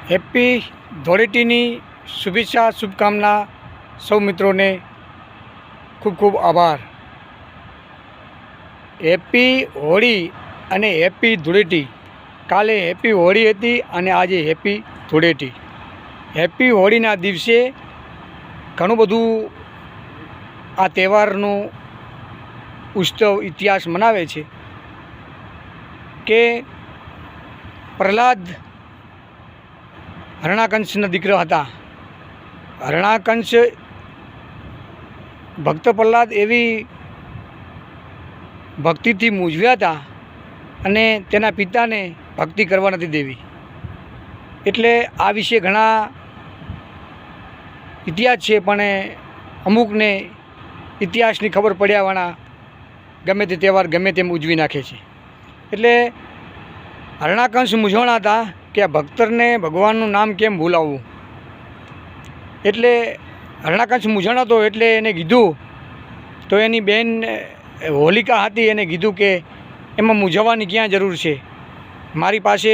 Happy ધૂળેટીની શુભેચ્છા શુભકામના સૌ મિત્રોને ખૂબ ખૂબ આભાર। હેપી હોળી અને હેપી ધૂળેટી। કાલે હેપી હોળી હતી અને આજે હેપી ધૂળેટી। હેપી હોળીના દિવસે ઘણું બધું આ તહેવારનું ઉત્સવ ઇતિહાસ મનાવે છે કે પ્રહલાદ હરણાકંશના દીકરા હતા। હરણાકંશ ભક્ત પ્રહલાદ એવી ભક્તિથી મૂંઝવ્યા હતા અને તેના પિતાને ભક્તિ કરવા નથી દેવી, એટલે આ વિશે ઘણા ઇતિહાસ છે, પણ અમુકને ઇતિહાસની ખબર પડ્યાવાળા ગમે તે તહેવાર ગમે તેમ ઉજવી નાખે છે। એટલે હરણાકંશ મૂંઝવણા હતા કે આ ભક્તરને ભગવાનનું નામ કેમ ભૂલાવવું, એટલે હરણાકંશ મૂંઝવણ હતો એટલે એને કીધું, તો એની બહેન હોલિકા હતી એને કીધું કે એમાં મૂંઝવવાની ક્યાં જરૂર છે, મારી પાસે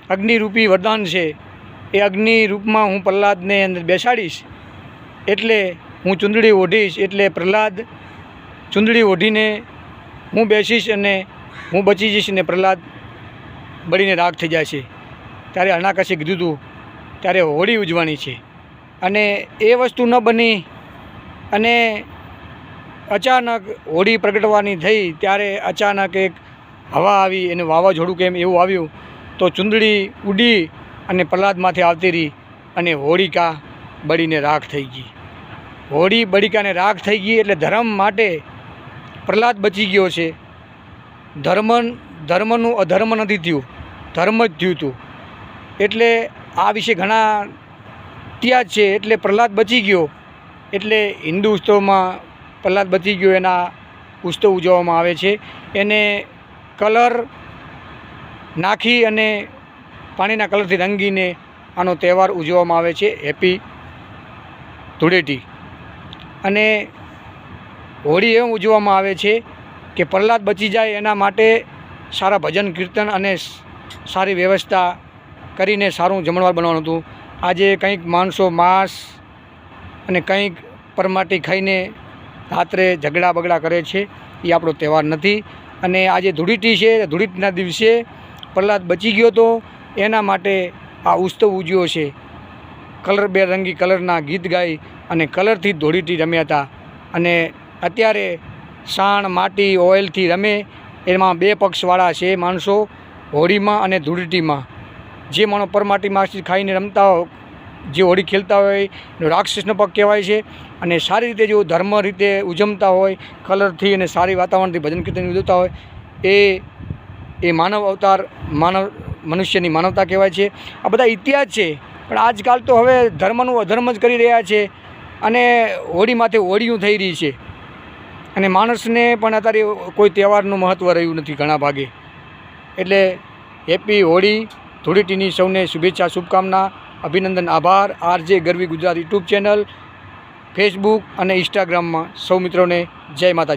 અગ્નિરૂપી વરદાન છે, એ અગ્નિ રૂપમાં હું પ્રહલાદને અંદર બેસાડીશ, એટલે હું ચૂંદડી ઓઢીશ, એટલે પ્રહલાદ ચૂંદડી ઓઢીને હું બેસીશ અને હું બચી જઈશ અને પ્રહલાદ બળીને રાખ થઈ જાય છે। ત્યારે હરણાકંશે કીધું હતું ત્યારે હોળી ઉજવવાની છે, અને એ વસ્તુ ન બની અને અચાનક હોળી પ્રગટવાની થઈ ત્યારે અચાનક એક હવા આવી, એને વાવાઝોડું કેમ એવું આવ્યું, તો ચૂંદડી ઉડી અને પ્રહલાદમાંથી આવતી રહી અને હોળિકા બળીને રાખ થઈ ગઈ। હોળી બળિકાને રાખ થઈ ગઈ એટલે ધર્મ માટે પ્રહલાદ બચી ગયો છે। ધર્મનું અધર્મ નથી થયું, ધર્મ જ થયું હતું, એટલે આ વિશે ઘણા ઇતિહાસ છે। એટલે પ્રહલાદ બચી ગયો એટલે હિન્દુ ઉત્સવમાં પ્રહલાદ બચી ગયો એના ઉત્સવ ઉજવવામાં આવે છે। એને કલર નાખી અને પાણીના કલરથી રંગીને આનો તહેવાર ઉજવવામાં આવે છે, હેપી ધૂળેટી। અને હોળી એમ ઉજવવામાં આવે છે કે પ્રહલાદ બચી જાય એના માટે સારા ભજન કીર્તન અને સારી વ્યવસ્થા કરીને સારું જમણવાર બનાવવાનું હતું। આજે કંઈક માણસો માંસ અને કંઈક પરમાટી ખાઈને રાત્રે ઝઘડા બગડા કરે છે, એ આપણો તહેવાર નથી। અને આજે ધૂળેટી છે, ધૂળેટીના દિવસે પ્રહલાદ બચી ગયો હતો એના માટે આ ઉત્સવ ઉજવ્યો છે। બેરંગી કલરના ગીત ગાઈ અને કલરથી ધૂળેટી રમ્યા હતા, અને અત્યારે સાણ માટી ઓઇલથી રમે, એમાં બે પક્ષવાળા છે માણસો, હોળીમાં અને ધૂળેટીમાં। જે માણસો પરમાટી માછી ખાઈને રમતા હોય, જે હોળી ખેલતા હોય એનો રાક્ષસનો પગ કહેવાય છે, અને સારી રીતે જો ધર્મ રીતે ઉજમતા હોય, કલરથી અને સારી વાતાવરણથી ભજન કીર્તન ઉજવતા હોય, એ માનવ અવતાર મનુષ્યની માનવતા કહેવાય છે। આ બધા ઇતિહાસ છે, પણ આજકાલ તો હવે ધર્મનું અધર્મ જ કરી રહ્યા છે, અને હોળી માથે હોળીયું થઈ રહી છે, અને માણસને પણ અત્યારે કોઈ તહેવારનું મહત્ત્વ રહ્યું નથી ઘણા ભાગે। એટલે હેપી હોળી ધૂળેટીની સૌને શુભેચ્છા શુભકામના, અભિનંદન, આભાર। RJ ગરવી ગુજરાત યુટ્યુબ ચેનલ, ફેસબુક અને ઇન્સ્ટાગ્રામમાં સૌ મિત્રોને જય માતાજી।